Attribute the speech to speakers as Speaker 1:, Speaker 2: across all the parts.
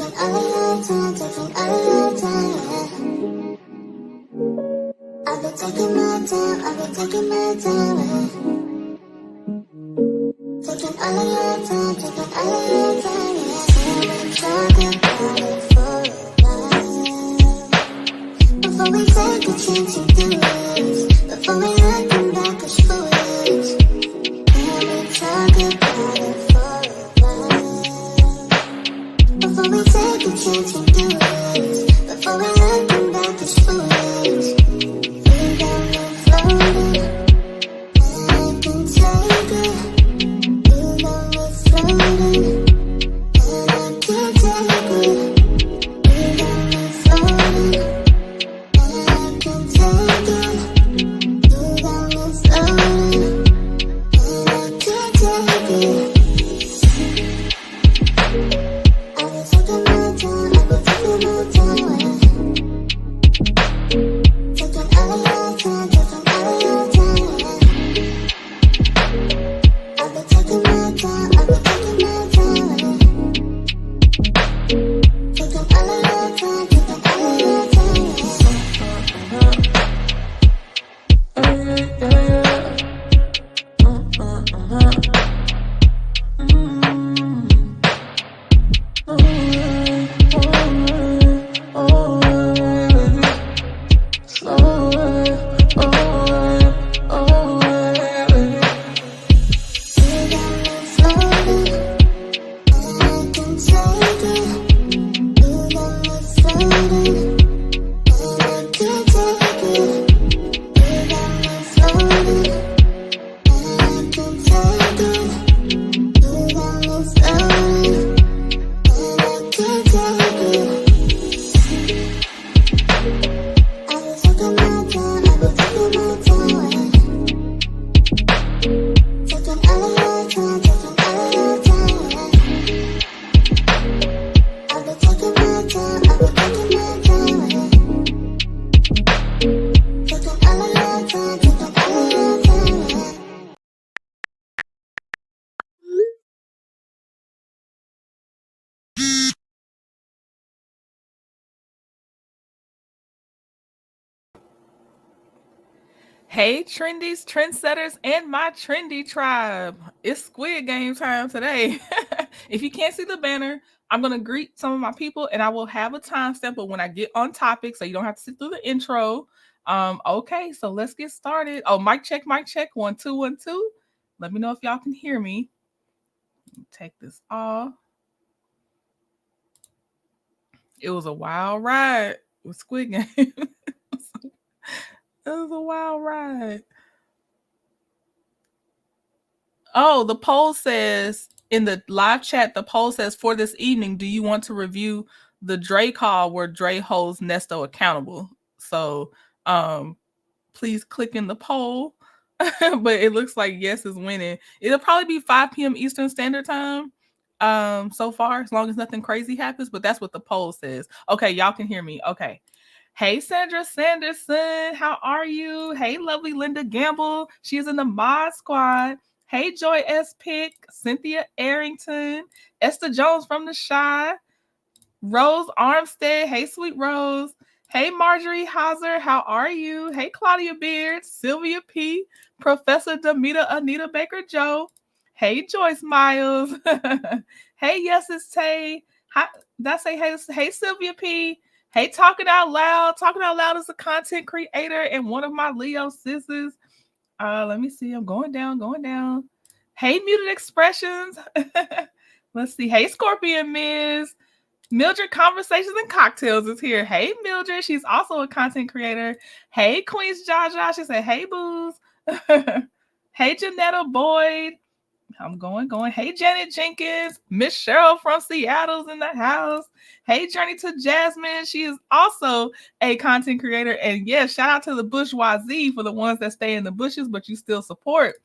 Speaker 1: Taking all of your time, taking all of your time, yeah. I've been taking my time, I've been taking my time, yeah. Taking all of your time, taking all of your time, yeah. We've been talking about it for a while. Before we take a chance and do it, before we looking back as foolish, yeah, we talk about it for a while. Before we take a chance and do it, before we looking back as foolish, we got me floating, and I can take it. You got me floating, and I can't take it. You got me floating, and I can take it. You got me floating, and I can't take it. I've been taking my time, I've been taking my time, yeah. Taking all of your time, taking all of your time, yeah. I've been taking my time, I've been taking my time, yeah. Taking all of your time, taking all of your time, You got me floating, and I can take it. You got me floating, and I can't take it. You got me floating, and I can take it. You got me floating, and I can't take it. I've been taking my time, I've been taking my time, yeah. Taking all of your time, taking all of your time, yeah. I've been taking my time, I've been taking my time, yeah. Taking all of your time, taking all of your time, yeah.
Speaker 2: Hey, trendies, trendsetters, and my trendy tribe. It's Squid Game time today. If you can't see the banner, I'm going to greet some of my people and I will have a timestamp of when I get on topic so you don't have to sit through the intro. Okay, so let's get started. Oh, mic check, 1 2 1 2. Let me know if y'all can hear me. Take this off. It was a wild ride with Squid Game. It was a wild ride. Oh, the poll says in the live chat, the poll says for this evening, do you want to review the Dre call where Dre holds Nesto accountable? So please click in the poll. But it looks like yes is winning. It'll probably be 5 p.m. Eastern Standard Time so far, as long as nothing crazy happens. But that's what the poll says. Okay, y'all can hear me. Okay. Hey, Sandra Sanderson, how are you? Hey, lovely Linda Gamble. She's in the mod squad. Hey, Joy S. Pick, Cynthia Arrington, Esther Jones from the Shy, Rose Armstead. Hey, sweet Rose. Hey, Marjorie Hauser, how are you? Hey, Claudia Beard, Sylvia P, Professor Demita Anita Baker Joe. Hey, Joyce Miles. Hey, yes, it's Tay. Hi, did I say hey, hey, Sylvia P? Hey, Talking Out Loud. Talking Out Loud is a content creator and one of my Leo sisters. Let me see. I'm going down. Hey, Muted Expressions. Let's see. Hey, Scorpion Miz. Mildred Conversations and Cocktails is here. Hey, Mildred. She's also a content creator. Hey, Queens Jaja. She said, hey, Booze. Hey, Janetta Boyd. I'm going. Hey, Janet Jenkins. Miss Cheryl from Seattle's in the house. Hey, Journey to Jasmine. She is also a content creator. And yes, shout out to the bourgeoisie for the ones that stay in the bushes, but you still support.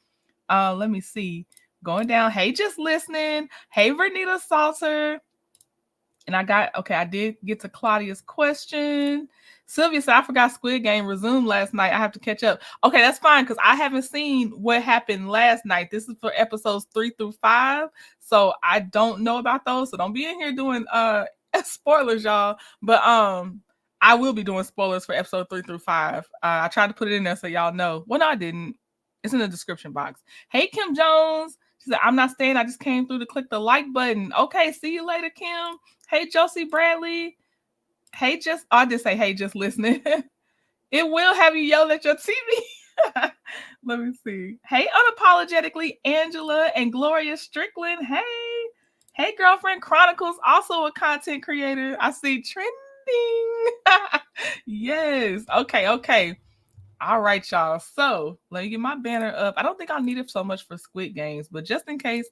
Speaker 2: Let me see. Going down. Hey, Just Listening. Hey, Vernita Salter. And I did get to Claudia's question. Sylvia said, I forgot Squid Game resumed last night. I have to catch up. Okay, that's fine because I haven't seen what happened last night. This is for episodes 3 through 5. So I don't know about those. So don't be in here doing Spoilers, y'all. But I will be doing spoilers for episode 3 through 5. I tried to put it in there so y'all know. Well, no, I didn't. It's in the description box. Hey, Kim Jones. She said, I'm not staying. I just came through to click the like button. Okay, see you later, Kim. Hey, Josie Bradley. Hey, I did say, hey, just listening. It will have you yell at your TV. Let me see. Hey, unapologetically, Angela and Gloria Strickland. Hey, Girlfriend Chronicles, also a content creator. I see trending. Yes. Okay. All right, y'all. So let me get my banner up. I don't think I'll need it so much for Squid Games, but just in case,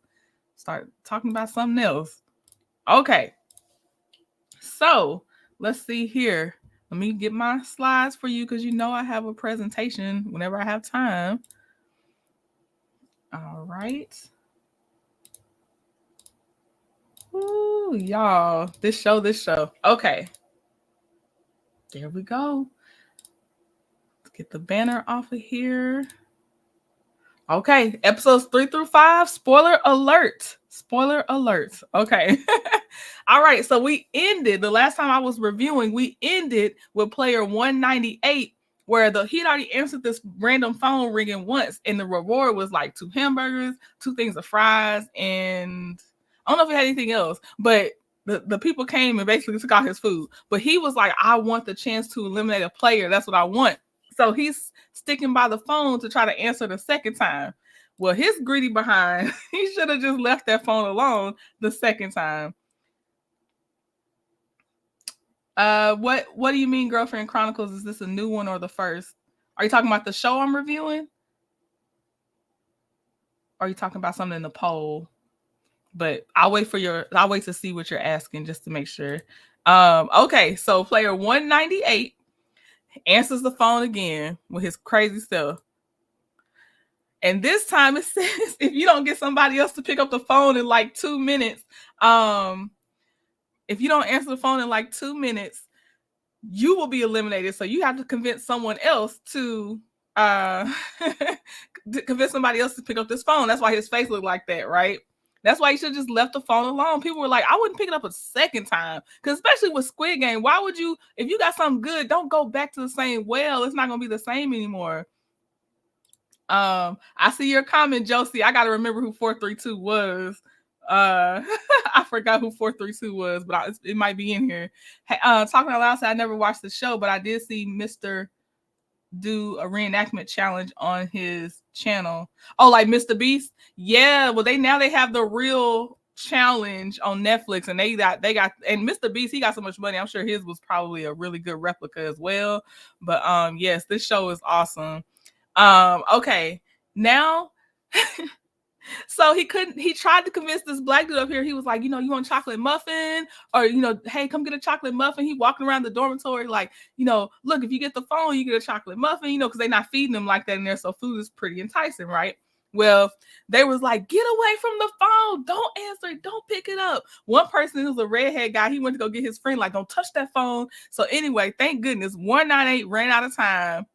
Speaker 2: start talking about something else. Okay. So let's see here. Let me get my slides for you because you know I have a presentation whenever I have time. All right. Ooh, y'all. This show. Okay. There we go. Let's get the banner off of here. Okay. Episodes 3 through 5. Spoiler alert. Okay. All right. So we ended, the last time I was reviewing, we ended with player 198, where he'd already answered this random phone ringing once, and the reward was like 2 hamburgers, 2 things of fries, and I don't know if it had anything else, but the people came and basically took out his food. But he was like, I want the chance to eliminate a player. That's what I want. So he's sticking by the phone to try to answer the second time. Well, his greedy behind, he should have just left that phone alone the second time. What do you mean, Girlfriend Chronicles? Is this a new one or the first? Are you talking about the show I'm reviewing? Or are you talking about something in the poll? But I'll wait to see what you're asking just to make sure. Okay, so player 198 answers the phone again with his crazy stuff. And this time it says, if you don't get somebody else to pick up the phone in like 2 minutes, if you don't answer the phone in like 2 minutes, you will be eliminated. So you have to convince someone else to convince somebody else to pick up this phone. That's why his face looked like that, right? That's why you should have just left the phone alone. People were like, I wouldn't pick it up a second time. Because especially with Squid Game, why would you, if you got something good, don't go back to the same well. It's not going to be the same anymore. I see your comment, Josie. I got to remember who 432 was. I forgot who 432 was, but it might be in here. Talking Out Loud said I never watched the show, but I did see Mr. do a reenactment challenge on his channel. Oh, like Mr. Beast? Yeah, well they have the real challenge on Netflix, and they got and Mr. Beast, he got so much money, I'm sure his was probably a really good replica as well. But yes, this show is awesome. Okay, now so he tried to convince this black dude up here. He was like, you want a chocolate muffin? Or, hey, come get a chocolate muffin. He walking around the dormitory like, look, if you get the phone, you get a chocolate muffin, because they're not feeding them like that in there. So food is pretty enticing, right? Well, they was like, get away from the phone. Don't answer it. Don't pick it up. One person who's a redhead guy, he went to go get his friend, like, don't touch that phone. So anyway, thank goodness 198 ran out of time,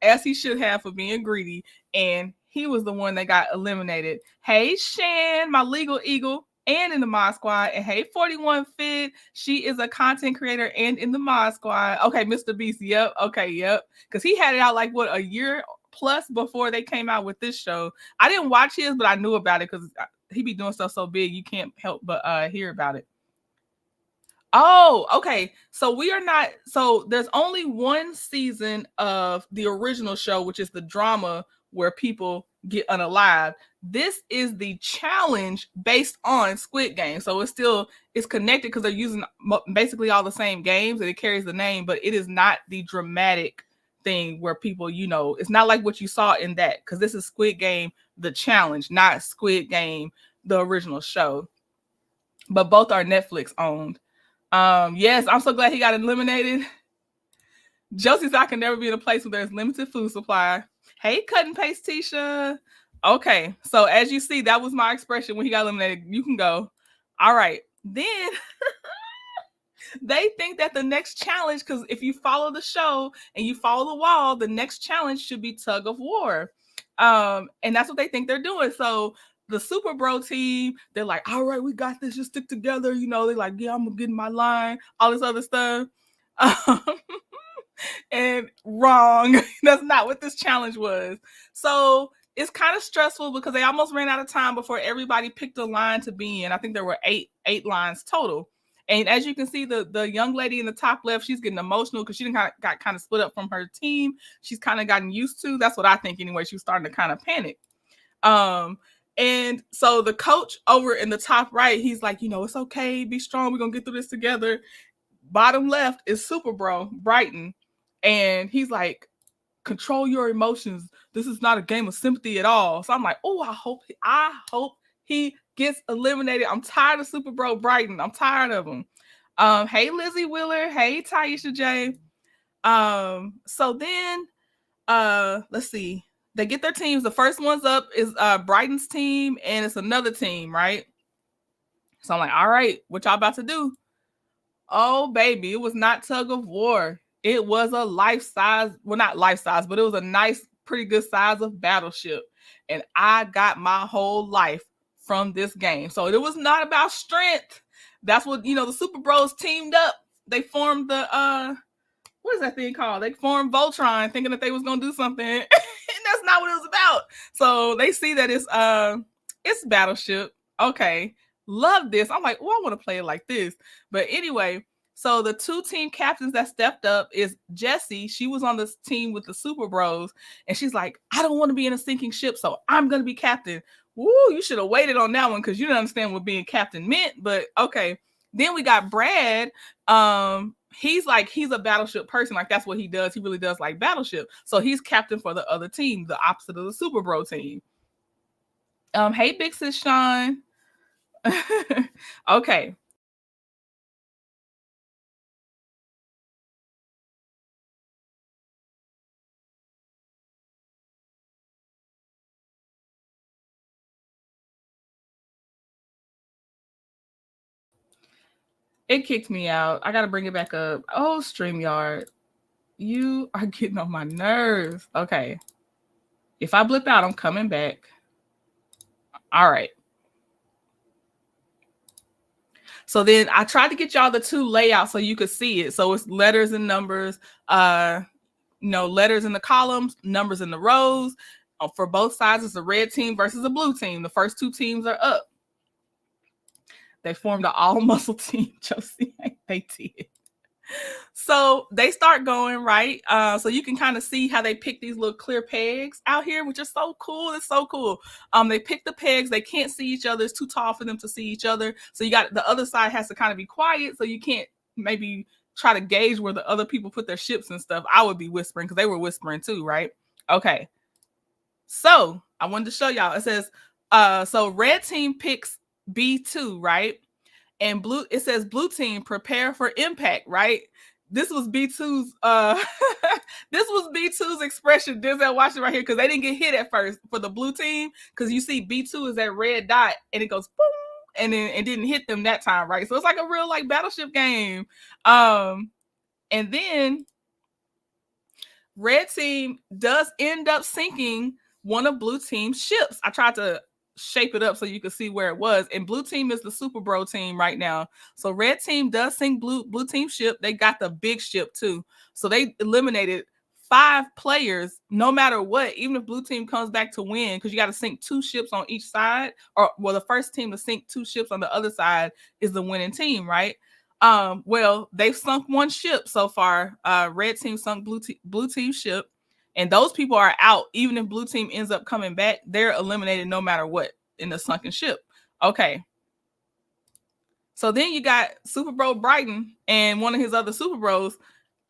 Speaker 2: as he should have, for being greedy. And he was the one that got eliminated. Hey, Shan, my legal eagle, and in the Mod Squad. And hey, 41 Fit, she is a content creator and in the Mod Squad. Okay, Mr. Beast, yep. Okay, yep. Because he had it out like, what, a year plus before they came out with this show. I didn't watch his, but I knew about it because he be doing stuff so big, you can't help but hear about it. Oh, okay. So there's only one season of the original show, which is the drama where people get unalived. This is the challenge based on Squid Game. So it's connected because they're using basically all the same games and it carries the name, but it is not the dramatic thing where people, it's not like what you saw in that, because this is Squid Game, the challenge, not Squid Game, the original show. But both are Netflix owned. Yes, I'm so glad he got eliminated. Josie said I can never be in a place where there's limited food supply. Hey, Cut and Paste Tisha. Okay, so as you see, that was my expression when he got eliminated. You can go. All right, then they think that the next challenge, because if you follow the show and you follow the wall, the next challenge should be tug of war. And that's what they think they're doing. So the Super Bro team, they're like, all right, we got this, just stick together. You know, they're like, yeah, I'm gonna get in my line, all this other stuff. And wrong. That's not what this challenge was. So it's kind of stressful because they almost ran out of time before everybody picked a line to be in. I think there were eight lines total. And as you can see, the young lady in the top left, she's getting emotional because she got kind of split up from her team. She's kind of gotten used to. That's what I think anyway. She was starting to kind of panic. And so the coach over in the top right, he's like, you know, it's okay, be strong, we're gonna get through this together. Bottom left is Super Bro Brighton, and he's like, control your emotions. This is not a game of sympathy at all. So I'm like, oh, I hope he gets eliminated. I'm tired of Super Bro Brighton. I'm tired of him. Hey Lizzie Wheeler, hey Taisha J. So then let's see. They get their teams. The first one's up is Brighton's team, and it's another team, right? So I'm like, all right, what y'all about to do? Oh, baby, it was not tug of war. It was a life-size, well, not life-size, but it was a nice, pretty good size of Battleship. And I got my whole life from this game. So it was not about strength. That's what, you know, the Super Bros teamed up. They formed the, what is that thing called? They formed Voltron thinking that they was going to do something. And that's not what it was about. So they see that it's Battleship. Okay. Love this. I'm like, oh, I want to play it like this. But anyway, so the two team captains that stepped up is Jessie. She was on this team with the Super Bros. And she's like, I don't want to be in a sinking ship, so I'm going to be captain. Woo, you should have waited on that one because you didn't understand what being captain meant. But okay. Then we got Brad. He's a Battleship person. Like, that's what he does. He really does like Battleship. So he's captain for the other team, the opposite of the Super Bro team. Hey, Big Sis Shan. Okay. It kicked me out. I got to bring it back up. Oh, StreamYard. You are getting on my nerves. Okay. If I blip out, I'm coming back. All right. So then I tried to get y'all the two layouts so you could see it. So it's letters and numbers, letters in the columns, numbers in the rows. For both sides, it's a red team versus a blue team. The first two teams are up. They formed an all-muscle team, Josie. They did. So they start going, right? So you can kind of see how they pick these little clear pegs out here, which is so cool. It's so cool. They pick the pegs. They can't see each other. It's too tall for them to see each other. So you got the other side has to kind of be quiet. So you can't maybe try to gauge where the other people put their ships and stuff. I would be whispering because they were whispering too, right? Okay. So I wanted to show y'all. It says, so red team picks B2, right? And blue, it says blue team prepare for impact, right? This was B2's this was B2's expression. Denzel watched it right here because they didn't get hit at first for the blue team, because you see B2 is that red dot and it goes boom, and then it didn't hit them that time, right? So it's like a real like Battleship game. And then red team does end up sinking one of blue team's ships. I tried to shape it up so you can see where it was. And blue team is the Super Bro team right now. So red team does sink blue team ship. They got the big ship too. So they eliminated 5 players no matter what, even if blue team comes back to win, because you got to sink 2 ships on each side, or well, the first team to sink 2 ships on the other side is the winning team, right? Well, they've sunk 1 ship so far. Red team sunk blue team ship. And those people are out. Even if blue team ends up coming back, they're eliminated no matter what in the sunken ship. Okay. So then you got Super Bro Brighton and one of his other Super Bros.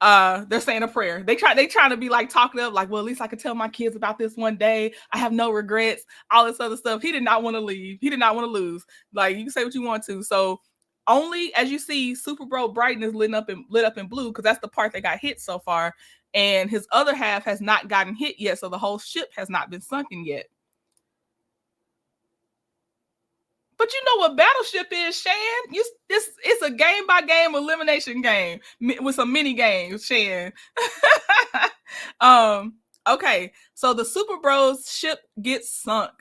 Speaker 2: They're saying a prayer. They trying to be like talking up, like, well, at least I could tell my kids about this one day. I have no regrets, all this other stuff. He did not want to leave. He did not want to lose. Like, you can say what you want to. So only, as you see, Super Bro Brighton is lit up in blue because that's the part that got hit so far. And his other half has not gotten hit yet, so the whole ship has not been sunken yet. But you know what Battleship is, Shan? It's a game-by-game elimination game with some mini games, Shan. Okay, so the Super Bros ship gets sunk.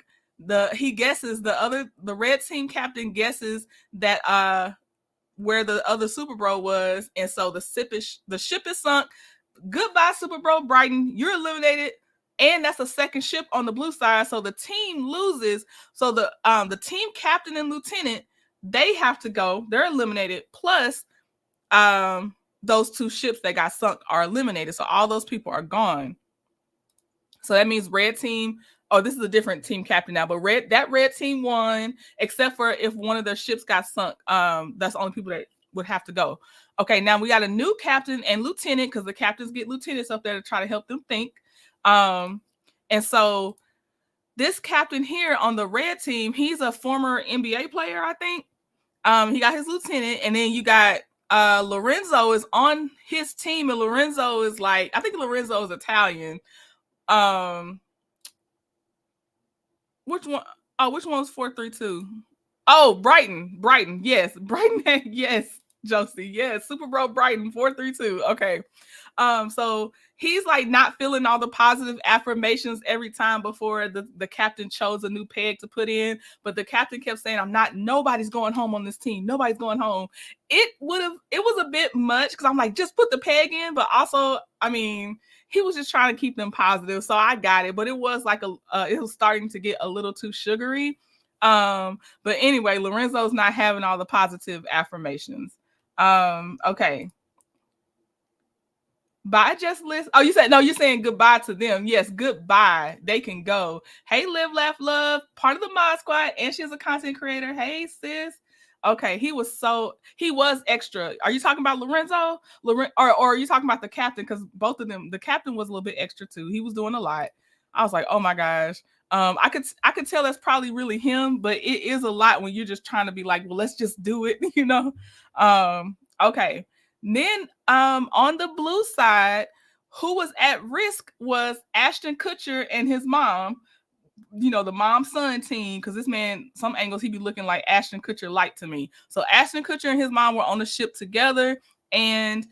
Speaker 2: The red team captain guesses that where the other Super Bro was, and so the ship is sunk. Goodbye, Super Bro Brighton. You're eliminated, and that's a second ship on the blue side. So the team loses. So the team captain and lieutenant, they have to go. They're eliminated. Plus, those two ships that got sunk are eliminated. So all those people are gone. So that means red team. Oh, this is a different team captain now, but red team won, except for if one of their ships got sunk. That's the only people that would have to go. Okay, now we got a new captain and lieutenant, because the captains get lieutenants up there to try to help them think. And so this captain here on the red team, he's a former NBA player, I think. He got his lieutenant, and then you got Lorenzo is on his team, and Lorenzo is like, I think Lorenzo is Italian. Which one? Oh, which one's 432? Oh, Brighton. Yes, Brighton. Yes, Josie. Yes, Super Bro Brighton 432. Okay. So he's like not feeling all the positive affirmations every time before the captain chose a new peg to put in, but the captain kept saying, nobody's going home on this team. Nobody's going home. It was a bit much, because I'm like, just put the peg in, but also, I mean, he was just trying to keep them positive. So I got it, but it was like it was starting to get a little too sugary. But anyway, Lorenzo's not having all the positive affirmations. Okay. Bye, Just List. Oh, you said, no, you're saying goodbye to them. Yes, goodbye. They can go. Hey, Live, Laugh, Love, part of the Mod Squad, and she's a content creator. Hey, sis. Okay, he was extra. Are you talking about Lorenzo? Or are you talking about the captain? Because both of them, the captain was a little bit extra too. He was doing a lot. I was like, oh my gosh. I could tell that's probably really him, but it is a lot when you're just trying to be like, well, let's just do it, you know? Okay. Then on the blue side, who was at risk was Ashton Kutcher and his mom. You know, the mom-son team, because this man, some angles, he be looking like Ashton Kutcher light to me. So Ashton Kutcher and his mom were on the ship together, and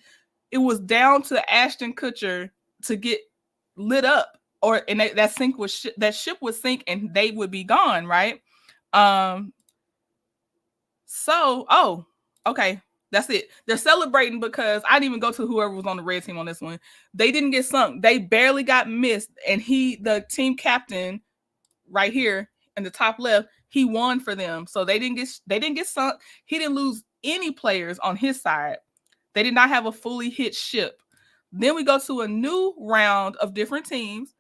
Speaker 2: it was down to Ashton Kutcher to get lit up, and that ship would sink and they would be gone, right? Okay. That's it. They're celebrating because I didn't even go to whoever was on the red team on this one. They didn't get sunk. They barely got missed. And the team captain right here in the top left, he won for them. So they didn't get sunk. He didn't lose any players on his side. They did not have a fully hit ship. Then we go to a new round of different teams.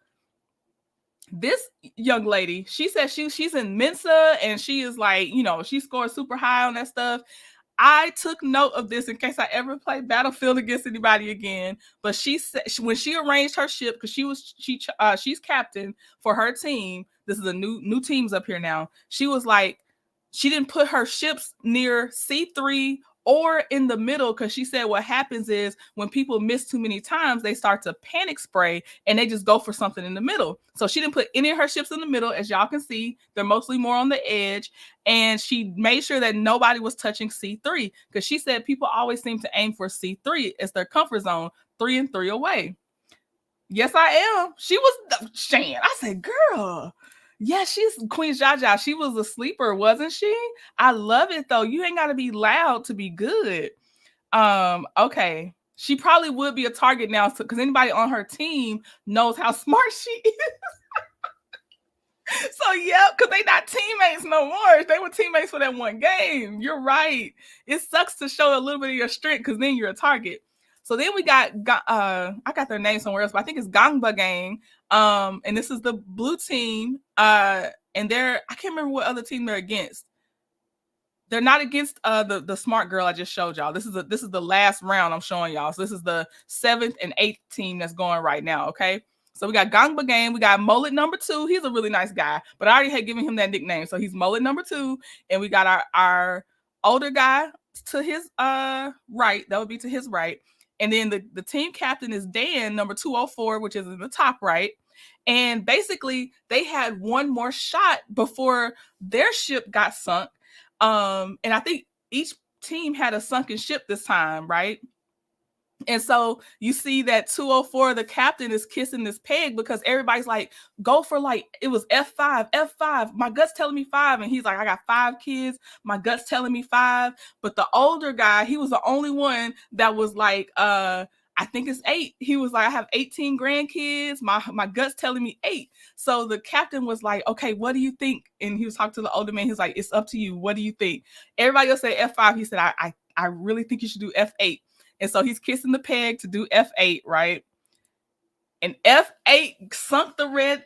Speaker 2: This young lady, she says she's in Mensa, and she is like, you know, she scored super high on that stuff. I took note of this in case I ever play Battlefield against anybody again. But she said when she arranged her ship, because she's captain for her team. This is a new teams up here now. She was like, she didn't put her ships near C3 or in the middle, because she said what happens is when people miss too many times, they start to panic spray and they just go for something in the middle. So she didn't put any of her ships in the middle. As y'all can see, they're mostly more on the edge. And she made sure that nobody was touching C3, because she said people always seem to aim for C3 as their comfort zone, 3 and 3 away. Yes, I am. She was Shan. I said, girl. Yeah, she's Queen Jaja. She was a sleeper, wasn't she? I love it though. You ain't got to be loud to be good. Okay. She probably would be a target now, because anybody on her team knows how smart she is. So yeah, because they not teammates no more. They were teammates for that one game. You're right. It sucks to show a little bit of your strength, because then you're a target. So then we got I got their name somewhere else, but I think it's Gangba Gang. And this is the blue team. And I can't remember what other team they're against. They're not against the smart girl I just showed y'all. This is the last round I'm showing y'all. So this is the 7th and 8th team that's going right now. Okay. So we got Gangba Gang. We got Mullet number 2. He's a really nice guy, but I already had given him that nickname. So he's Mullet number 2. And we got our older guy to his right. That would be to his right. And then the team captain is Dan, number 204, which is in the top right. And basically, they had one more shot before their ship got sunk. And I think each team had a sunken ship this time, right? And so you see that 204, the captain, is kissing this peg because everybody's like, go for like, it was F5, F5. My gut's telling me 5. And he's like, I got 5 kids. My gut's telling me 5. But the older guy, he was the only one that was like, I think it's 8. He was like, I have 18 grandkids. My gut's telling me 8. So the captain was like, okay, what do you think? And he was talking to the older man. He was like, it's up to you. What do you think? Everybody else said F5. He said, I really think you should do F8. And so he's kissing the peg to do F8, right? And F8 sunk the red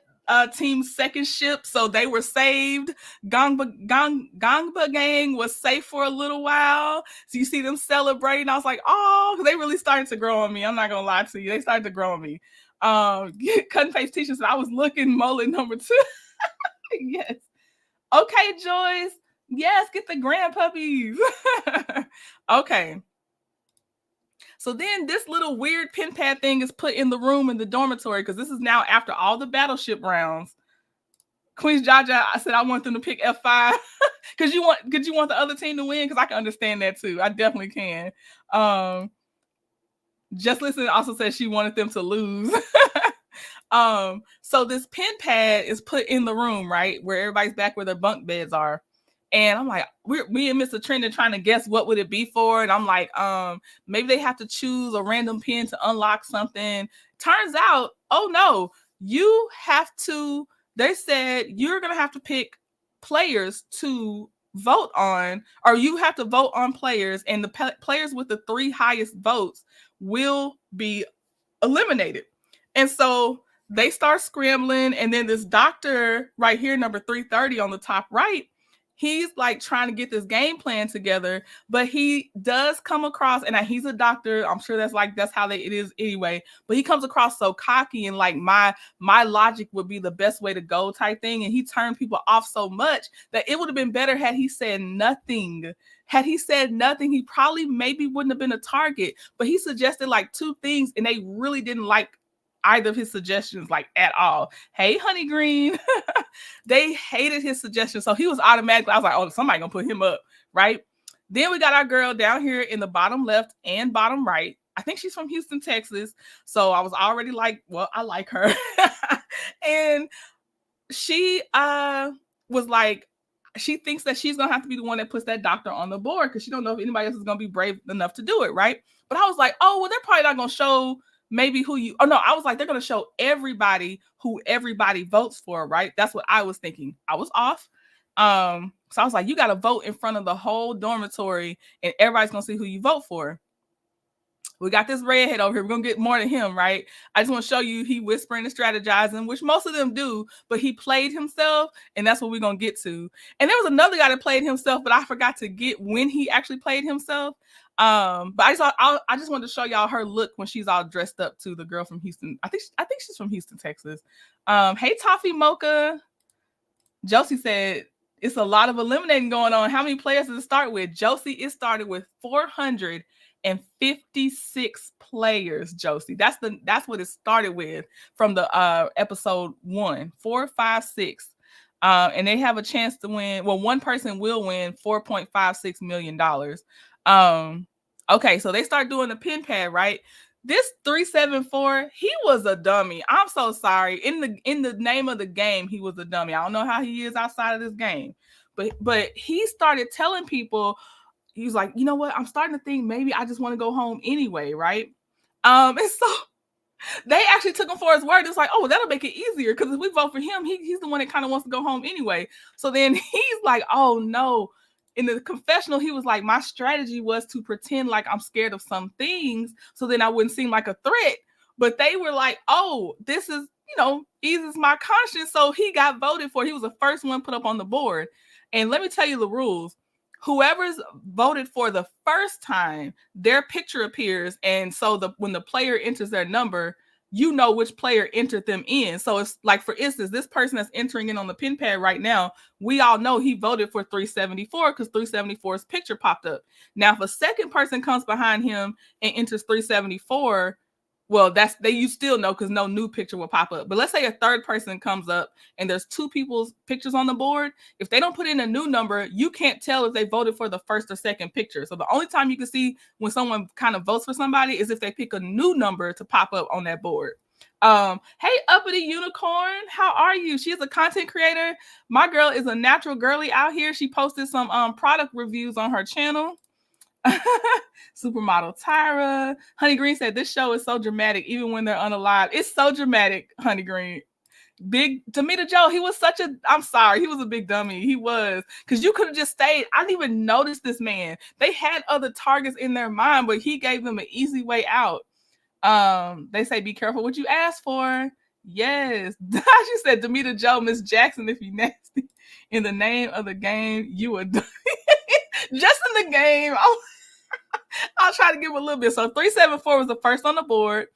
Speaker 2: team's second ship, so they were saved. Gangba Gang was safe for a little while. So you see them celebrating. I was like, oh, they really started to grow on me. I'm not going to lie to you. They started to grow on me. Cut and paste teacher said, I was looking mullet number 2. Yes. Okay, Joyce. Yes, get the grand puppies. Okay. So then this little weird pen pad thing is put in the room in the dormitory because this is now after all the Battleship rounds. Queen's Jaja, I said I want them to pick F5 because you want the other team to win, because I can understand that too. I definitely can. Just Listen also said she wanted them to lose. So this pen pad is put in the room, right, where everybody's back where their bunk beds are. And I'm like, me and Mr. Trendon trying to guess what would it be for. And I'm like, maybe they have to choose a random pin to unlock something. Turns out, oh no, you have to, they said you're going to have to pick players to vote on, or you have to vote on players, and the players with the 3 highest votes will be eliminated. And so they start scrambling. And then this doctor right here, number 330 on the top right, he's like trying to get this game plan together, but he does come across, and he's a doctor. I'm sure that's how it is anyway. But he comes across so cocky and like my logic would be the best way to go type thing. And he turned people off so much that it would have been better had he said nothing. Had he said nothing, he probably maybe wouldn't have been a target. But he suggested like 2 things, and they really didn't like either of his suggestions like at all. Hey, Honey Green. They hated his suggestions. So he was automatically, I was like, oh, somebody gonna put him up, right? Then we got our girl down here in the bottom left and bottom right. I think she's from Houston, Texas. So I was already like, well, I like her. And she was like, she thinks that she's gonna have to be the one that puts that doctor on the board because she don't know if anybody else is gonna be brave enough to do it, right? But I was like, oh, well, they're probably not gonna show maybe who you, oh no, I was like, they're going to show everybody who everybody votes for, right? That's what I was thinking. I was off. So I was like, you got to vote in front of the whole dormitory and everybody's going to see who you vote for. We got this redhead over here. We're going to get more to him, right? I just want to show you he whispering and strategizing, which most of them do, but he played himself, and that's what we're going to get to. And there was another guy that played himself, but I forgot to get when he actually played himself. But I just wanted to show y'all her look when she's all dressed up too. The girl from Houston. I think she's from Houston, Texas. Hey, Toffee Mocha. Josie said it's a lot of eliminating going on. How many players does it start with? Josie, it started with 456 players, Josie. That's what it started with from the episode 1. 4, 5, 6. And they have a chance to win. Well, one person will win $4.56 million. Okay, so they start doing the pin pad, right? This 374, he was a dummy. I'm so sorry. In the name of the game, he was a dummy. I don't know how he is outside of this game. But he started telling people, he was like, you know what? I'm starting to think maybe I just want to go home anyway, right? And so they actually took him for his word. It's like, oh, that'll make it easier because if we vote for him, he's the one that kind of wants to go home anyway. So then he's like, oh no. In the confessional, he was like, my strategy was to pretend like I'm scared of some things so then I wouldn't seem like a threat. But they were like, oh, this is, eases my conscience. So he got voted for. He was the first one put up on the board. And let me tell you the rules. Whoever's voted for the first time, their picture appears. And so when the player enters their number, you know which player entered them in. So it's like, for instance, this person that's entering in on the pin pad right now, we all know he voted for 374 because 374's picture popped up. Now, if a second person comes behind him and enters 374, well, you still know because no new picture will pop up. But let's say a third person comes up and there's two people's pictures on the board. If they don't put in a new number, you can't tell if they voted for the first or second picture. So the only time you can see when someone kind of votes for somebody is if they pick a new number to pop up on that board. Hey, Uppity Unicorn, how are you? She's a content creator. My girl is a natural girly out here. She posted some product reviews on her channel. Supermodel Tyra. Honey Green said this show is so dramatic even when they're unalive. It's so dramatic, Honey Green. Big Demita Joe, he was such a, I'm sorry, he was a big dummy. He was, because you could have just stayed. I didn't even notice this man. They had other targets in their mind, but he gave them an easy way out. They say be careful what you ask for. Yes. She said Demita Joe, Miss Jackson, if you nasty. In the name of the game, you are just in the game. I'll try to give a little bit. So 374 was the first on the board.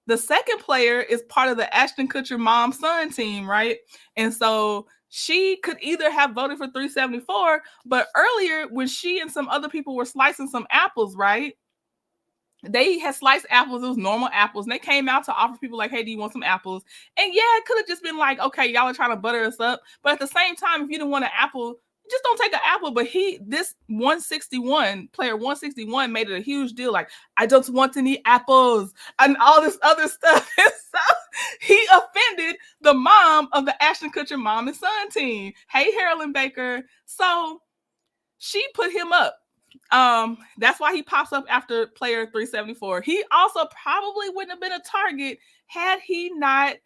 Speaker 2: The second player is part of the Ashton Kutcher mom-son team, right? And so she could either have voted for 374, but earlier when she and some other people were slicing some apples, right? They had sliced apples. It was normal apples. And they came out to offer people like, hey, do you want some apples? And yeah, it could have just been like, okay, y'all are trying to butter us up. But at the same time, if you didn't want an apple, just don't take an apple. But this 161, player 161 made it a huge deal. Like, I don't want any apples and all this other stuff. And so he offended the mom of the Ashton Kutcher mom and son team. Hey, Harlan Baker. So she put him up. That's why he pops up after player 374. He also probably wouldn't have been a target had he not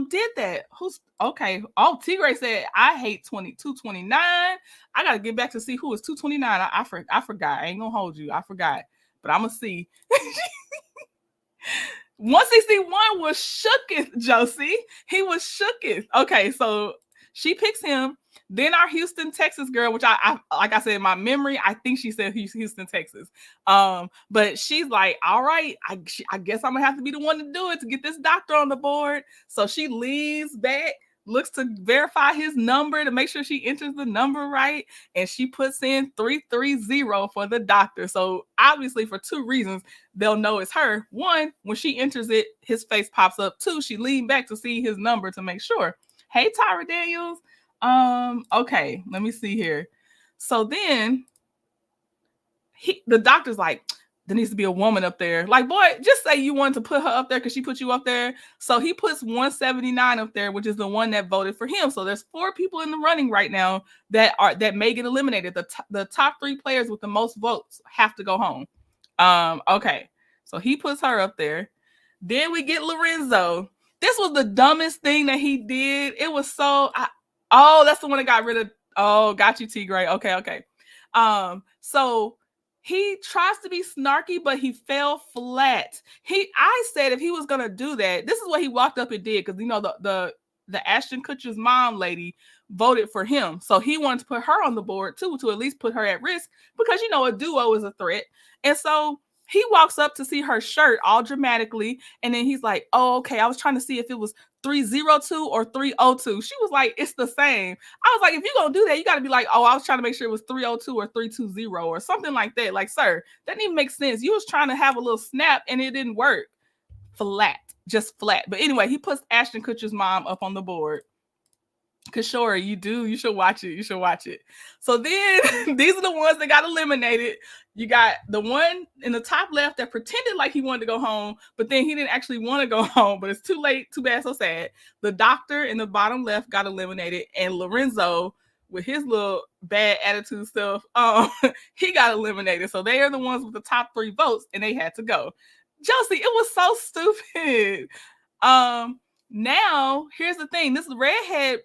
Speaker 2: did that. Who's okay? Oh, Tigray said I hate 229. I gotta get back to see who is 229. I forgot. I ain't gonna hold you. I forgot, but I'm gonna see. 161 was shooketh, Josie. He was shooketh. Okay, so she picks him. Then our Houston, Texas girl, which I like I said, in my memory, I think she said Houston, Texas. But she's like, all right, I guess I'm gonna have to be the one to do it to get this doctor on the board. So she leans back, looks to verify his number to make sure she enters the number right, and she puts in 330 for the doctor. So obviously, for two reasons, they'll know it's her. One, when she enters it, his face pops up. Two, she leaned back to see his number to make sure. Hey, Tyra Daniels. Okay, let me see here. So then the doctor's like, there needs to be a woman up there. Like, boy, just say you wanted to put her up there because she put you up there. So he puts 179 up there, which is the one that voted for him. So there's 4 people in the running right now that may get eliminated. The top 3 players with the most votes have to go home. Okay, so he puts her up there. Then we get Lorenzo. This was the dumbest thing that he did. It was so oh, that's the one that got rid of. Oh, got you, Tigray. Okay. So he tries to be snarky, but he fell flat. I said if he was gonna do that, this is what he walked up and did, because you know the Ashton Kutcher's mom lady voted for him, so he wanted to put her on the board too, to at least put her at risk, because you know a duo is a threat. And so he walks up to see her shirt all dramatically, and then he's like, oh, okay, I was trying to see if it was 302 or 302. She was like, it's the same. I was like, if you're gonna do that, you got to be like, oh, I was trying to make sure it was 302 or 320 or something like that. Like, sir, that didn't even make sense. You was trying to have a little snap and it didn't work. Flat, just flat. But anyway, he puts Ashton Kutcher's mom up on the board. Cause sure, you should watch it. So then these are the ones that got eliminated. You got the one in the top left that pretended like he wanted to go home, but then he didn't actually want to go home, but it's too late, too bad, so sad. The doctor in the bottom left got eliminated, and Lorenzo with his little bad attitude stuff, he got eliminated. So they are the ones with the top 3 votes, and they had to go. Josie, it was so stupid. Now here's the thing. This redhead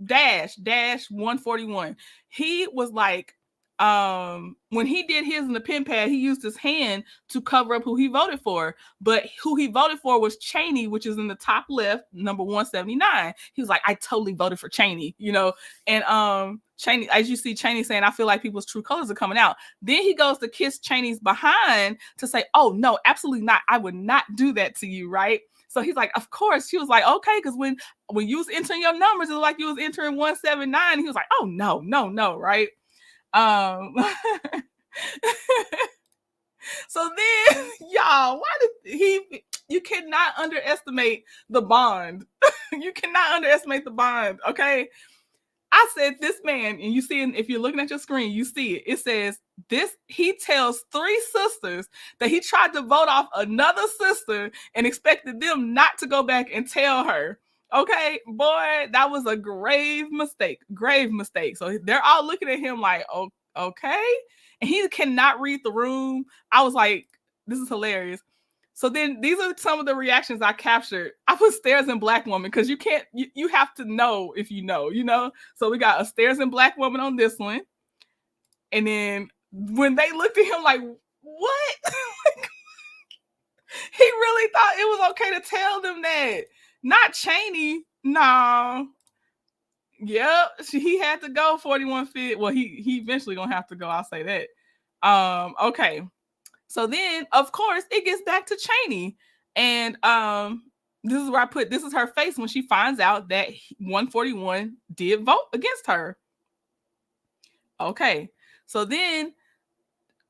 Speaker 2: Dash 141. He was like, when he did his in the pen pad, he used his hand to cover up who he voted for. But who he voted for was Cheney, which is in the top left, number 179. He was like, I totally voted for Cheney, you know. And Cheney, as you see Cheney saying, I feel like people's true colors are coming out. Then he goes to kiss Cheney's behind to say, oh no, absolutely not. I would not do that to you, right? So he's like, of course. She was like, okay, because when you was entering your numbers, it was like you was entering 179. He was like, oh no, right? So then, y'all, why did you cannot underestimate the bond. You cannot underestimate the bond, okay? I said, this man, and you see, if you're looking at your screen, you see it. It says he tells 3 sisters that he tried to vote off another sister and expected them not to go back and tell her. Okay, boy, that was a grave mistake. Grave mistake. So they're all looking at him like, oh, okay. And he cannot read the room. I was like, this is hilarious. So then these are some of the reactions I captured. I put stares and black woman because you can't, you have to know if you know. So we got a stares and black woman on this one. And then when they looked at him like, what? He really thought it was okay to tell them that. Not Cheney. No. Yep. He had to go 41 feet. Well, he eventually gonna have to go. I'll say that. Okay. So then, of course, it gets back to Cheney. And this is where I put, this is her face when she finds out that 141 did vote against her. Okay. So then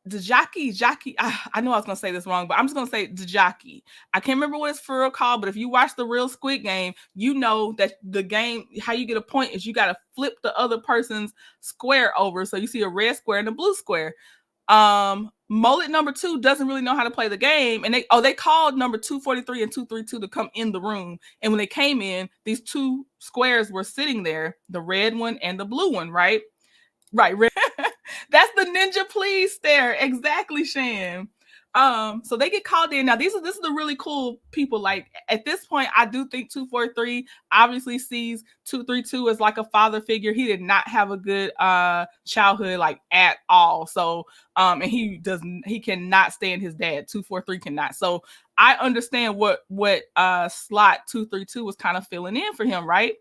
Speaker 2: Ddakji, I know I was going to say this wrong, but I'm just going to say Ddakji. I can't remember what it's for real called, but if you watch the real Squid Game, you know that the game, how you get a point is you got to flip the other person's square over. So you see a red square and a blue square. Mullet number 2 doesn't really know how to play the game, and they called number 243 and 232 to come in the room, and when they came in, these 2 squares were sitting there, the red one and the blue one, right red. That's the ninja please stare, exactly, Shan. So they get called in. Now this is the really cool people. Like at this point, I do think 243 obviously sees 232 as like a father figure. He did not have a good childhood, like at all. So and he cannot stand his dad. 243 cannot. So I understand what slot 232 was kind of filling in for him, right?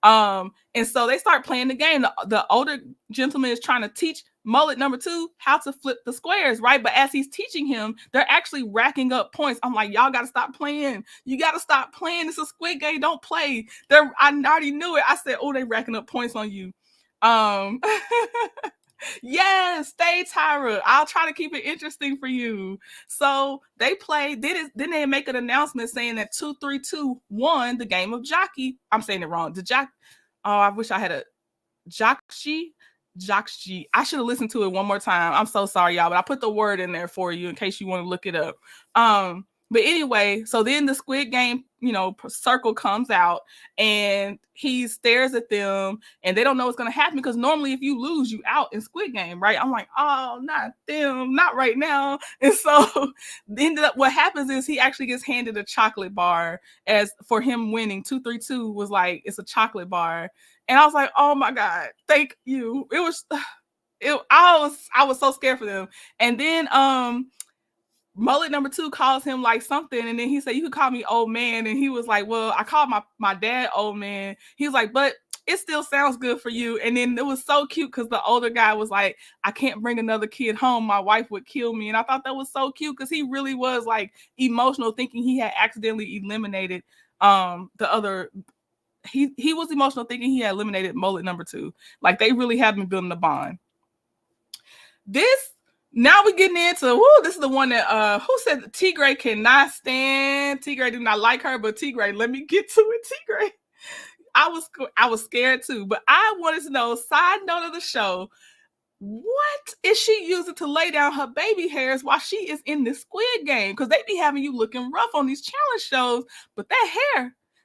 Speaker 2: And so they start playing the game. The older gentleman is trying to teach mullet number 2 how to flip the squares, right? But as he's teaching him, they're actually racking up points. I'm like, y'all gotta stop playing. You gotta stop playing. It's a Squid Game. Don't play. I already knew it. I said, oh, they racking up points on you. Yes, stay, Tyra. I'll try to keep it interesting for you. So they played. Then they make an announcement saying that 232 won the game of jockey. I'm saying it wrong. Oh, I wish I had a Ddakji. I should have listened to it one more time. I'm so sorry, y'all, but I put the word in there for you in case you want to look it up. But anyway, so then the Squid Game, circle comes out and he stares at them and they don't know what's going to happen because normally if you lose, you out in Squid Game, right? I'm like, oh, not them, not right now. And so what happens is he actually gets handed a chocolate bar as for him winning. 232 was like, it's a chocolate bar. And I was like, oh my God, thank you. I was so scared for them. And then, mullet number 2 calls him like something, and then he said, you could call me old man, and he was like, well, I called my dad old man. He was like, but it still sounds good for you. And then it was so cute because the older guy was like, I can't bring another kid home, my wife would kill me. And I thought that was so cute because he really was like emotional, thinking he had accidentally eliminated the other. He was emotional thinking he had eliminated mullet number 2. Like they really have been building a bond. Now we're getting into, this is the one that, who said Tigray cannot stand? Tigray do not like her, but Tigray, let me get to it, Tigray. I was scared too, but I wanted to know, side note of the show, what is she using to lay down her baby hairs while she is in this Squid Game? Because they be having you looking rough on these challenge shows, but that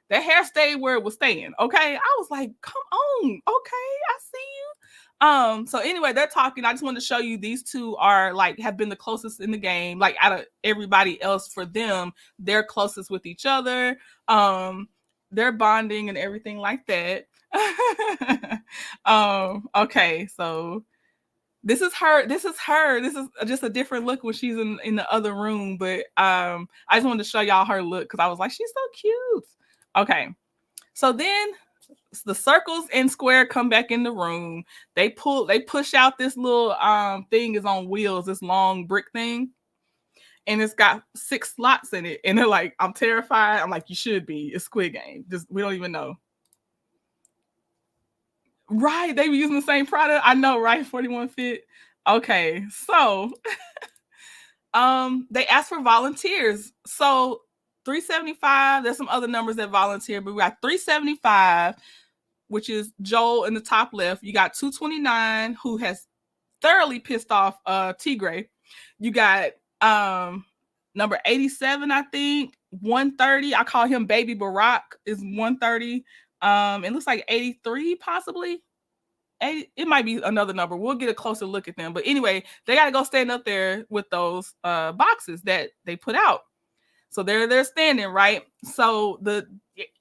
Speaker 2: hair stayed where it was staying, okay? I was like, come on, okay, I see you. So anyway, they're talking. I just wanted to show you these 2 are like have been the closest in the game. Like out of everybody else, for them, they're closest with each other. They're bonding and everything like that. Okay, so this is her. This is just a different look when she's in the other room. But I just wanted to show y'all her look because I was like, she's so cute. Okay, so then the circles and square come back in the room. They push out this little thing is on wheels, this long brick thing, and it's got 6 slots in it. And they're like, I'm terrified. I'm like, you should be. It's Squid Game. Just we don't even know. Right, they were using the same product. I know, right? 41 fit. Okay, so they asked for volunteers. So 375. There's some other numbers that volunteer, but we got 375, which is Joel in the top left. You got 229, who has thoroughly pissed off Tigray. You got number 87, I think, 130. I call him Baby Barack, is 130. It looks like 83 possibly. It might be another number. We'll get a closer look at them. But anyway, they got to go stand up there with those boxes that they put out. So they're standing, right? So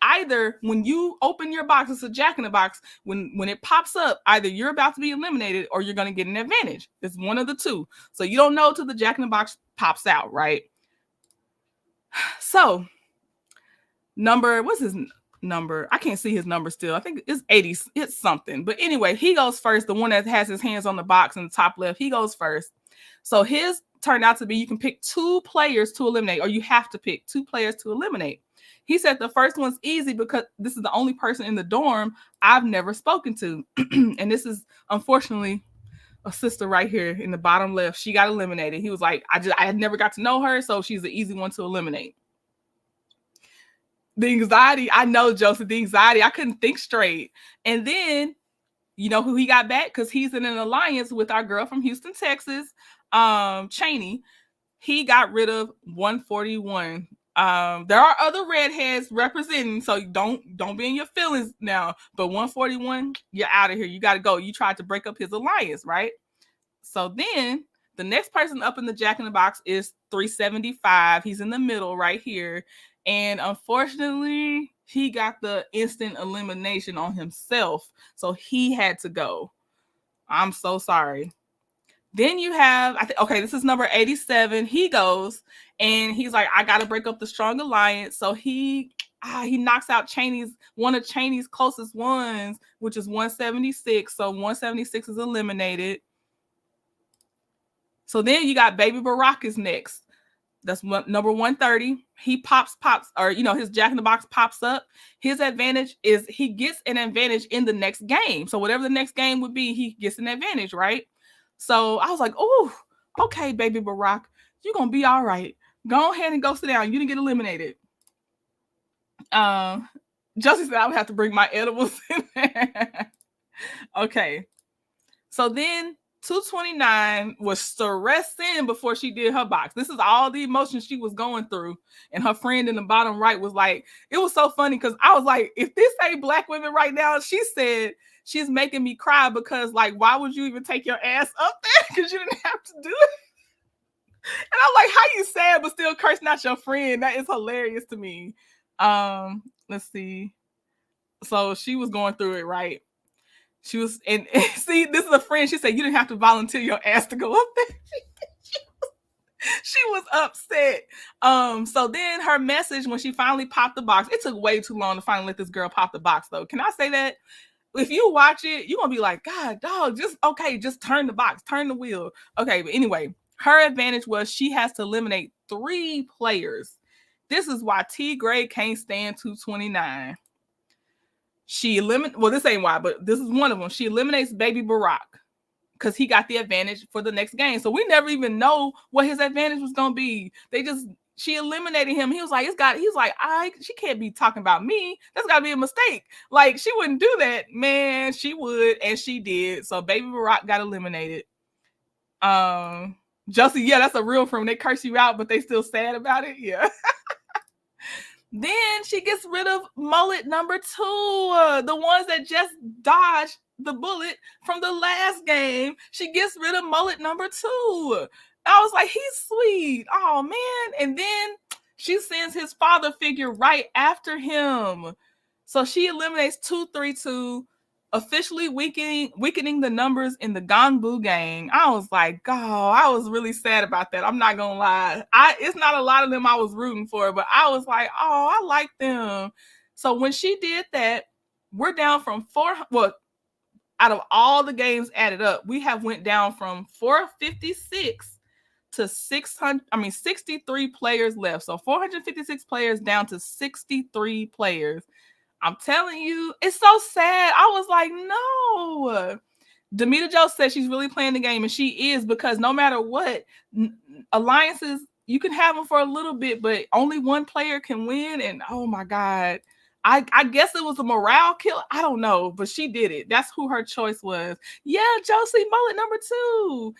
Speaker 2: either when you open your box, it's a Jack in the Box. When it pops up, either you're about to be eliminated or you're going to get an advantage. It's one of the two. So you don't know till the Jack in the Box pops out, right? So what's his number? I can't see his number still. I think it's 80. It's something. But anyway, he goes first. The one that has his hands on the box in the top left, he goes first. So his turned out to be you can pick 2 players to eliminate, or you have to pick 2 players to eliminate. He said the first one's easy because this is the only person in the dorm I've never spoken to. And this is unfortunately a sister right here in the bottom left. She got eliminated. He was like, I had never got to know her, so she's the easy one to eliminate. The anxiety, I know, Joseph, the anxiety, I couldn't think straight. And then, you know who he got back? Because he's in an alliance with our girl from Houston, Texas, Cheney. He got rid of 141. There are other redheads representing, so don't be in your feelings now. But 141, you're out of here. You got to go. You tried to break up his alliance, right? So then the next person up in the Jack in the Box is 375. He's in the middle right here. And unfortunately, he got the instant elimination on himself. So he had to go. I'm so sorry. Then you have, okay, this is number 87. He goes and he's like, I got to break up the strong alliance. So he knocks out one of Cheney's closest ones, which is 176. So 176 is eliminated. So then you got Baby Barack is next. That's number 130. He pops, or, his Jack in the Box pops up. His advantage is he gets an advantage in the next game. So whatever the next game would be, he gets an advantage, right? So I was like, oh, okay, Baby Barack, you're going to be all right. Go ahead and go sit down. You didn't get eliminated. Josie said I would have to bring my edibles in there. Okay. So then 229 was stressing before she did her box. This is all the emotions she was going through. And her friend in the bottom right was like, it was so funny because I was like, if this ain't Black women right now, she said she's making me cry because, like, why would you even take your ass up there? Because you didn't have to do it. And I'm like, how you sad but still cursing out your friend? That is hilarious to me. Let's see. So she was going through it, right? She was, and see, this is a friend. She said, you didn't have to volunteer your ass to go up there. She was upset. So then her message, when she finally popped the box, it took way too long to finally let this girl pop the box, though. Can I say that? If you watch it, you're going to be like, God, dog, just turn the box, turn the wheel. Okay, but anyway, her advantage was she has to eliminate 3 players. This is why T. Gray can't stand 229. This ain't why, but this is one of them. She eliminates Baby Barack because he got the advantage for the next game. So we never even know what his advantage was going to be. She eliminated him. He was like, she can't be talking about me. That's got to be a mistake. Like, she wouldn't do that. Man, she would, and she did. So Baby Barack got eliminated. Josie, yeah, that's a real friend. They curse you out, but they still sad about it. Yeah. Then she gets rid of mullet number 2, the ones that just dodged the bullet from the last game. She gets rid of mullet number 2. I was like, he's sweet. Oh, man. And then she sends his father figure right after him. So she eliminates 232, officially weakening the numbers in the Ganbu gang. I was like, I was really sad about that. I'm not going to lie. It's not a lot of them I was rooting for, but I was like, I like them. So when she did that, we're down from out of all the games added up, we have went down from 456 to 63 players left. So 456 players down to 63 players. I'm telling you, it's so sad. I was like, no. Demita Joe said she's really playing the game, and she is, because no matter what, alliances, you can have them for a little bit, but only one player can win. And oh my God, I guess it was a morale kill. I don't know, but she did it. That's who her choice was. Yeah, Josie Mullet #2.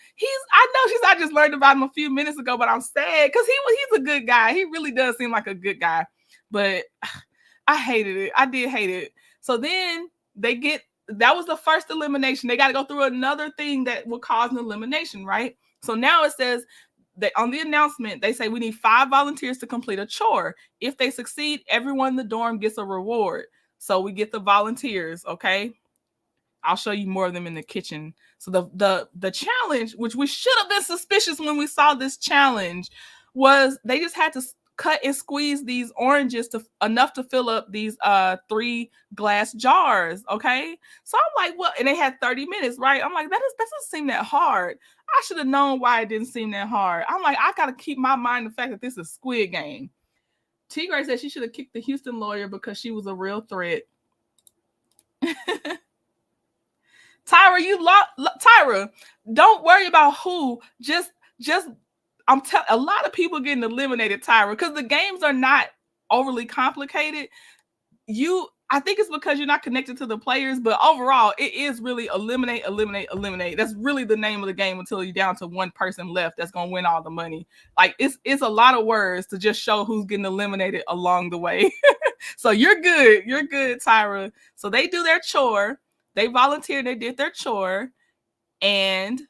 Speaker 2: I know I just learned about him a few minutes ago, but I'm sad because he's a good guy. He really does seem like a good guy. But I hated it. I did hate it. So then that was the first elimination. They got to go through another thing that will cause an elimination, right? So now it says that on the announcement, they say we need 5 volunteers to complete a chore. If they succeed, everyone in the dorm gets a reward. So we get the volunteers, okay? I'll show you more of them in the kitchen. So the challenge, which we should have been suspicious when we saw this challenge, was they just had to cut and squeeze these oranges enough to fill up these 3 glass jars. Okay, so I'm like, well, and they had 30 minutes, right? I'm like, that doesn't seem that hard. I should have known why it didn't seem that hard. I'm like, I gotta keep my mind the fact that this is Squid Game. T Gray said she should have kicked the Houston lawyer because she was a real threat. Tyra, Tyra, don't worry about who. Just I'm telling a lot of people getting eliminated, Tyra, because the games are not overly complicated. I think it's because you're not connected to the players, but overall, it is really eliminate. That's really the name of the game until you're down to one person left that's gonna win all the money. Like it's a lot of words to just show who's getting eliminated along the way. So you're good, Tyra. So they do their chore, they volunteered, they did their chore, and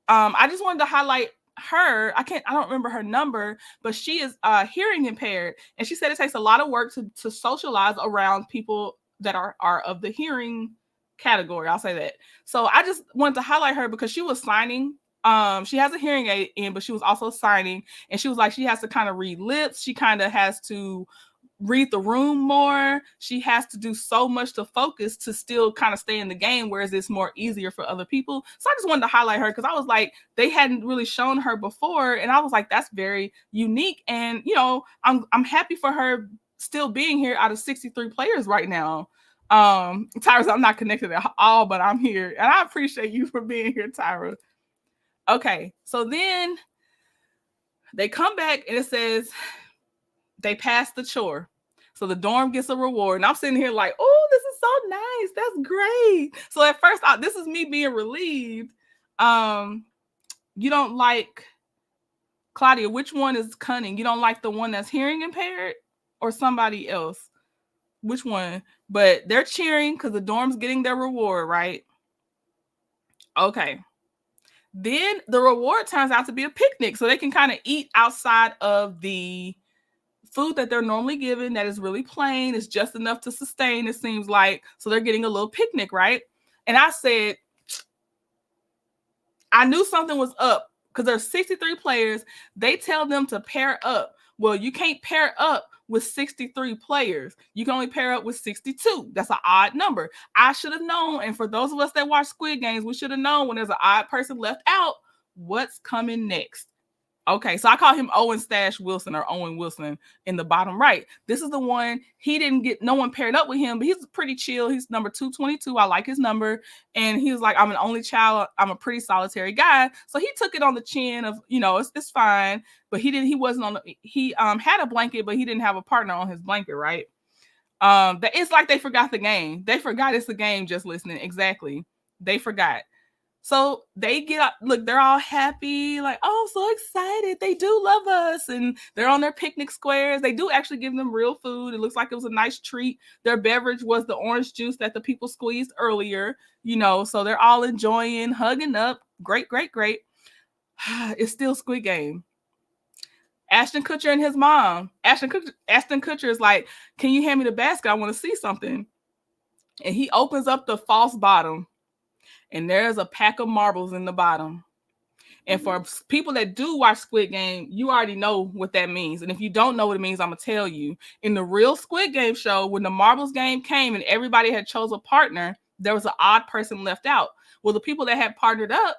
Speaker 2: I just wanted to highlight her. I don't remember her number, but she is hearing impaired, and she said it takes a lot of work to socialize around people that are of the hearing category. I'll say that. So I just wanted to highlight her because she was signing. She has a hearing aid in, but she was also signing, and she was like, she has to kind of read lips. She kind of has to read the room more. She has to do so much to focus to still kind of stay in the game, whereas it's more easier for other people. So I just wanted to highlight her because I was like, they hadn't really shown her before, and I was like, that's very unique. And I'm happy for her still being here out of 63 players right now. Tyra, I'm not connected at all, but I'm here, and I appreciate you for being here, Tyra. Okay, so then they come back and it says they passed the chore. So the dorm gets a reward. And I'm sitting here like, oh, this is so nice. That's great. So at first, this is me being relieved. You don't like, Claudia, which one is cunning? You don't like the one that's hearing impaired or somebody else? Which one? But they're cheering because the dorm's getting their reward, right? Okay. Then the reward turns out to be a picnic. So they can kind of eat outside of the food that they're normally given that is really plain. It's just enough to sustain, it seems like. So they're getting a little picnic, right? And I said, I knew something was up because there's 63 players. They tell them to pair up. Well, you can't pair up with 63 players. You can only pair up with 62. That's an odd number. I should have known. And for those of us that watch Squid Games, we should have known when there's an odd person left out, what's coming next. Okay, so I call him Owen Stash Wilson or Owen Wilson in the bottom right. This is the one, he didn't get, no one paired up with him, but he's pretty chill. He's number 222. I like his number. And he was like, I'm an only child. I'm a pretty solitary guy. So he took it on the chin of, it's fine. But he wasn't on he had a blanket, but he didn't have a partner on his blanket, right? It's like they forgot the game. They forgot it's a game, just listening. Exactly. They forgot. So they get up, look, they're all happy, like, oh, so excited. They do love us. And they're on their picnic squares. They do actually give them real food. It looks like it was a nice treat. Their beverage was the orange juice that the people squeezed earlier, so they're all enjoying, hugging up. Great, great, great. It's still Squid Game. Ashton Kutcher and his mom. Ashton Kutcher is like, can you hand me the basket? I want to see something. And he opens up the false bottom. And there's a pack of marbles in the bottom. And for people that do watch Squid Game, you already know what that means. And if you don't know what it means, I'm going to tell you. In the real Squid Game show, when the marbles game came and everybody had chose a partner, there was an odd person left out. Well, the people that had partnered up,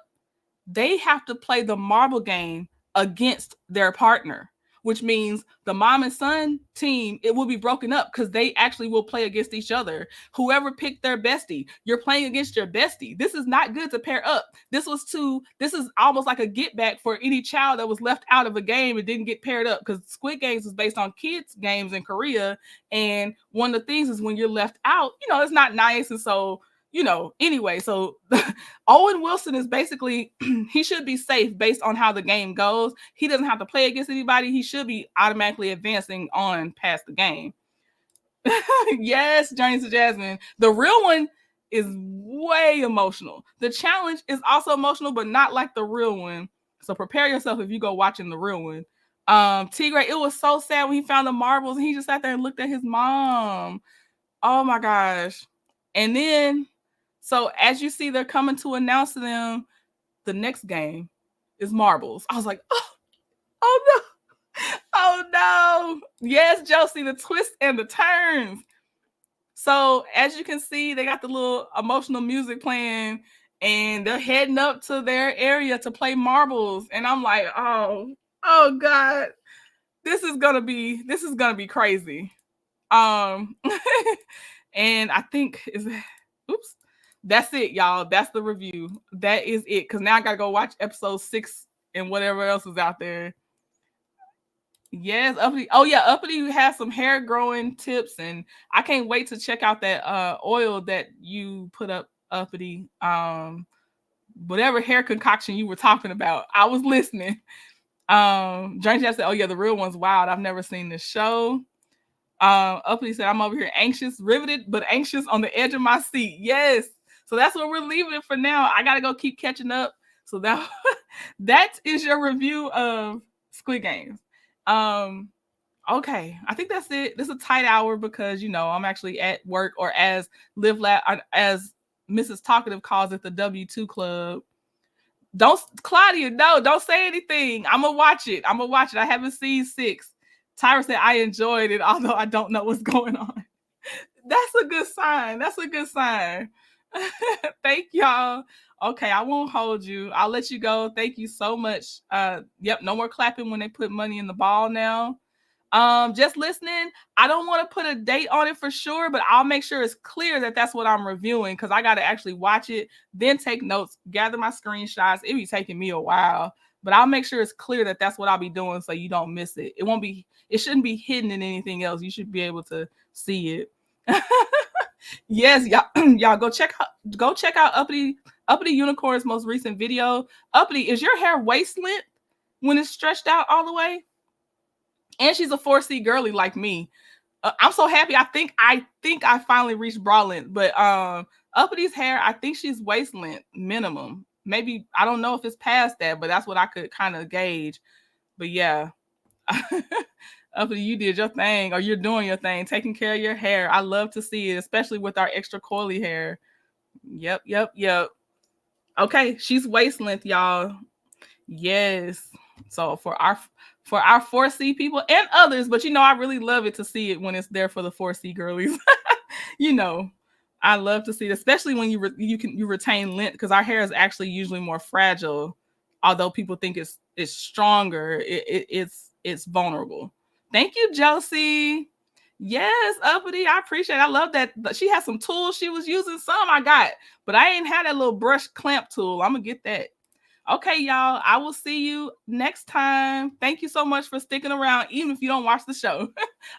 Speaker 2: they have to play the marble game against their partner. which means the mom and son team, it will be broken up because they actually will play against each other. Whoever picked their bestie, you're playing against your bestie. This is not good to pair up. This is almost like a get back for any child that was left out of a game and didn't get paired up, because Squid Games is based on kids games in Korea. And one of the things is when you're left out, it's not nice. And so, anyway, so Owen Wilson is basically, he should be safe based on how the game goes. He doesn't have to play against anybody. He should be automatically advancing on past the game. Yes, Journey to Jasmine. The real one is way emotional. The challenge is also emotional, but not like the real one. So prepare yourself if you go watching the real one. Tigray, it was so sad when he found the marbles and he just sat there and looked at his mom. Oh my gosh. And then, so as you see, they're coming to announce to them the next game is marbles. I was like, oh no. Oh no. Yes, Josie, the twists and the turns. So as you can see, they got the little emotional music playing and they're heading up to their area to play marbles. And I'm like, oh God, this is gonna be crazy. And I think that's it, y'all. That's the review. That is it. Because now I gotta go watch episode 6 and whatever else is out there. Yes, Uppity. Oh yeah, Uppity has some hair growing tips, and I can't wait to check out that oil that you put up, Uppity. Whatever hair concoction you were talking about, I was listening. Journey said, "Oh yeah, the real one's wild. I've never seen this show." Uppity said, "I'm over here anxious, riveted, but anxious on the edge of my seat." Yes, so that's what we're leaving it for now. I gotta go keep catching up. So that is your review of Squid Games. Okay, I think that's it. This is a tight hour because I'm actually at work, or as as Mrs. Talkative calls it, the W2 Club. Claudia, no, don't say anything. I'm gonna watch it. I haven't seen 6. Tyra said I enjoyed it, although I don't know what's going on. That's a good sign. Thank y'all. Okay, I won't hold you. I'll let you go. Thank you so much. Yep, no more clapping when they put money in the ball now. Just listening. I don't want to put a date on it for sure, but I'll make sure it's clear that that's what I'm reviewing, because I got to actually watch it, then take notes, gather my screenshots. It'll be taking me a while, but I'll make sure it's clear that that's what I'll be doing so you don't miss it. It shouldn't be hidden in anything else. You should be able to see it. Yes, y'all go check out Uppity Unicorn's most recent video. Uppity, is your hair waist length when it's stretched out all the way? And she's a 4C girly like me. I'm so happy. I think I finally reached bra length, but Uppity's hair, I think she's waist length minimum. Maybe, I don't know if it's past that, but that's what I could kind of gauge. But yeah. Uppity, you did your thing, or you're doing your thing, taking care of your hair. I love to see it, especially with our extra coily hair. Yep. Okay, she's waist length, y'all. Yes. So for our 4C people and others, but I really love it to see it when it's there for the 4C girlies. I love to see it, especially when you retain length, because our hair is actually usually more fragile. Although people think it's stronger, it's vulnerable. Thank you, Josie. Yes, Uppity, I appreciate it. I love that. She has some tools she was using. Some I got, but I ain't had that little brush clamp tool. I'm gonna get that. Okay, y'all, I will see you next time. Thank you so much for sticking around, even if you don't watch the show.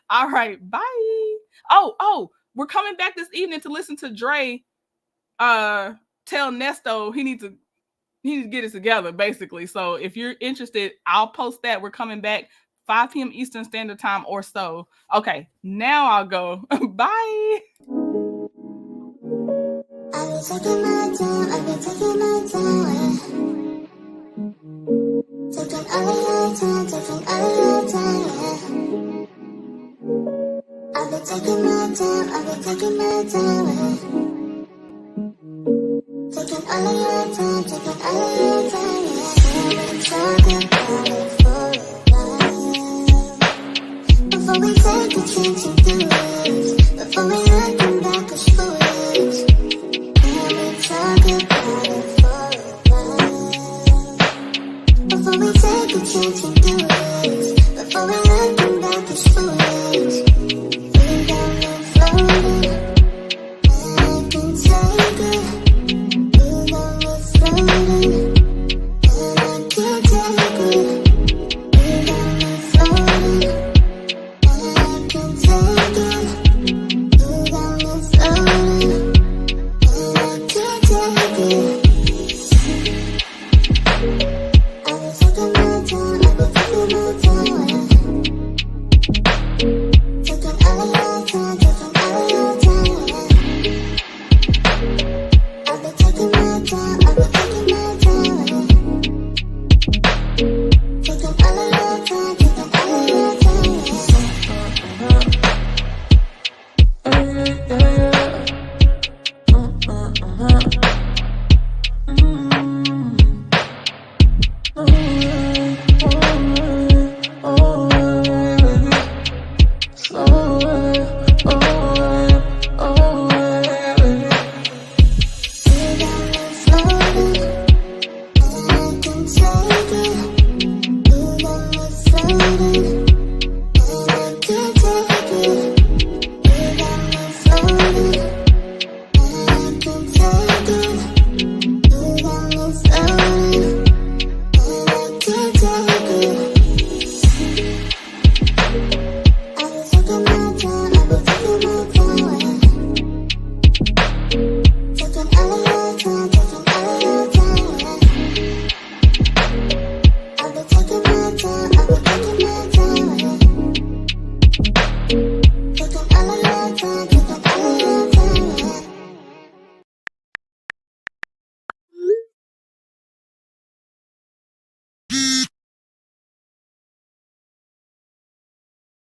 Speaker 2: All right, bye. Oh, we're coming back this evening to listen to Dre tell Nesto he needs to get it together, basically. So if you're interested, I'll post that. We're coming back 5 p.m. Eastern Standard Time or so. Okay, now I'll go. Bye.
Speaker 1: I've been taking my time. Taking all of your time, yeah. I've been taking my time. Taking all of your time, yeah. We've been talking about it for a while. Before we take a chance to do it, before we looking back as foolish, we've been talking about it for a while. Before we take a chance to do it, All we're looking back is foolish.